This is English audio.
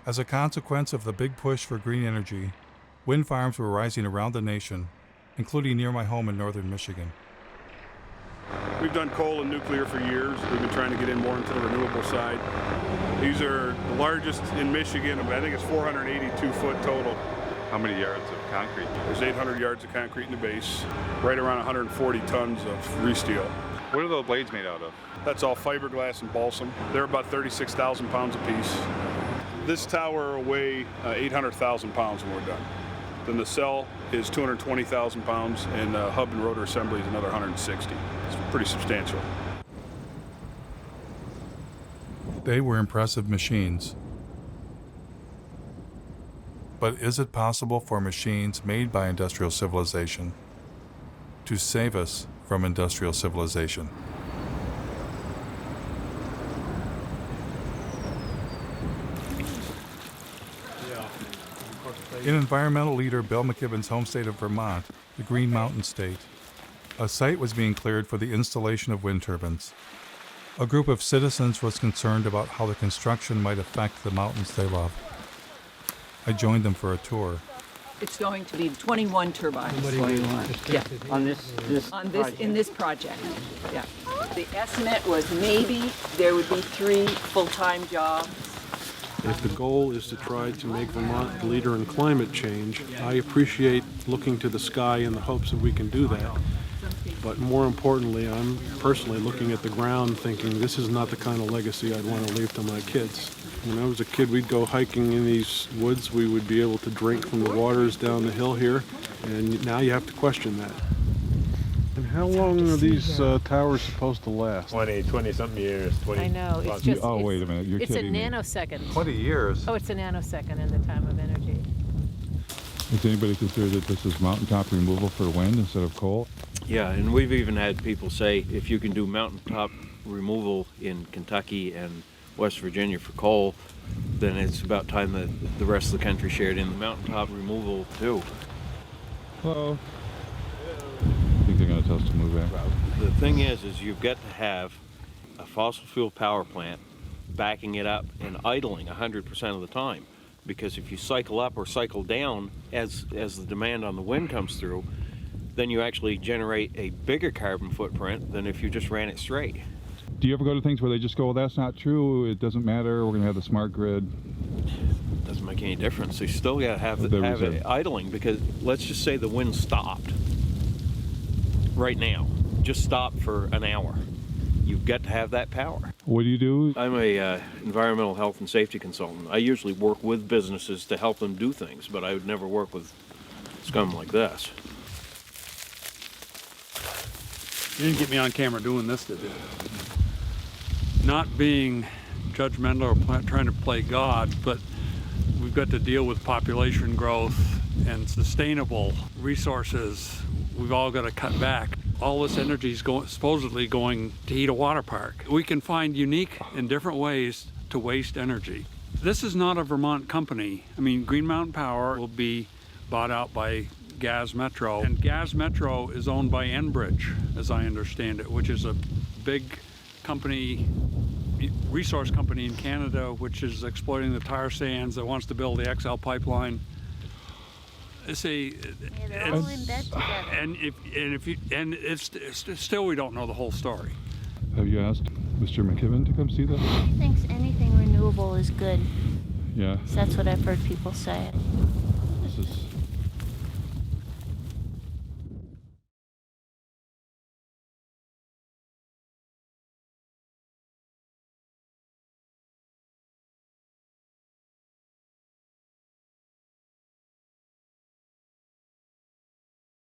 As a consequence of the big push for green energy, wind farms were rising around the nation, including near my home in northern Michigan. We've done coal and nuclear for years. We've been trying to get in more into the renewable side. These are the largest in Michigan. I think it's 482 foot total. How many yards of concrete? There's 800 yards of concrete in the base, right around 140 tons of re-steel. What are those blades made out of? That's all fiberglass and balsam. They're about 36,000 pounds apiece. This tower will weigh 800,000 pounds when we're done. Then the cell is 220,000 pounds, and hub and rotor assembly is another 160. It's pretty substantial. They were impressive machines. But is it possible for machines made by industrial civilization to save us from industrial civilization? In environmental leader Bill McKibben's home state of Vermont, the Green Mountain State, a site was being cleared for the installation of wind turbines. A group of citizens was concerned about how the construction might affect the mountains they love. I joined them for a tour. It's going to be 21 turbines. 21. Yeah. On this project. In this project. Yeah. The estimate was maybe there would be 3 full-time jobs. If the goal is to try to make Vermont the leader in climate change, I appreciate looking to the sky in the hopes that we can do that. But more importantly, I'm personally looking at the ground thinking this is not the kind of legacy I'd want to leave to my kids. When I was a kid, we'd go hiking in these woods. We would be able to drink from the waters down the hill here, and now you have to question that. And how long are these towers supposed to last? 20-something years. 20. I know. It's just. Oh, wait a minute. You're It's a kidding me. nanosecond. 20 years. Oh, it's a nanosecond in the time of energy. Does anybody consider that this is mountaintop removal for wind instead of coal? Yeah, and we've even had people say if you can do mountaintop removal in Kentucky and West Virginia for coal, then it's about time that the rest of the country shared in the mountaintop removal too. Hello. I think they're going to tell us to move in. The thing is you've got to have a fossil fuel power plant backing it up and idling 100% of the time. Because if you cycle up or cycle down as the demand on the wind comes through, then you actually generate a bigger carbon footprint than if you just ran it straight. Do you ever go to things where they just go, well, that's not true, it doesn't matter, we're going to have the smart grid? Doesn't make any difference. You still got to have it idling, because let's just say the wind stopped right now. Just stopped for an hour. You've got to have that power. What do you do? I'm a environmental health and safety consultant. I usually work with businesses to help them do things, but I would never work with scum like this. You didn't get me on camera doing this, did you? Not being judgmental or trying to play God, but we've got to deal with population growth and sustainable resources. We've all got to cut back. All this energy is supposedly going to heat a water park. We can find unique and different ways to waste energy. This is not a Vermont company. I mean, Green Mountain Power will be bought out by Gas Metro, and Gas Metro is owned by Enbridge, as I understand it, which is a big company, resource company in Canada, which is exploiting the tar sands, that wants to build the XL pipeline. They're all in bed together. And it's still we don't know the whole story. Have you asked Mr. McKibben to come see this? He thinks anything renewable is good. Yeah. So that's what I've heard people say.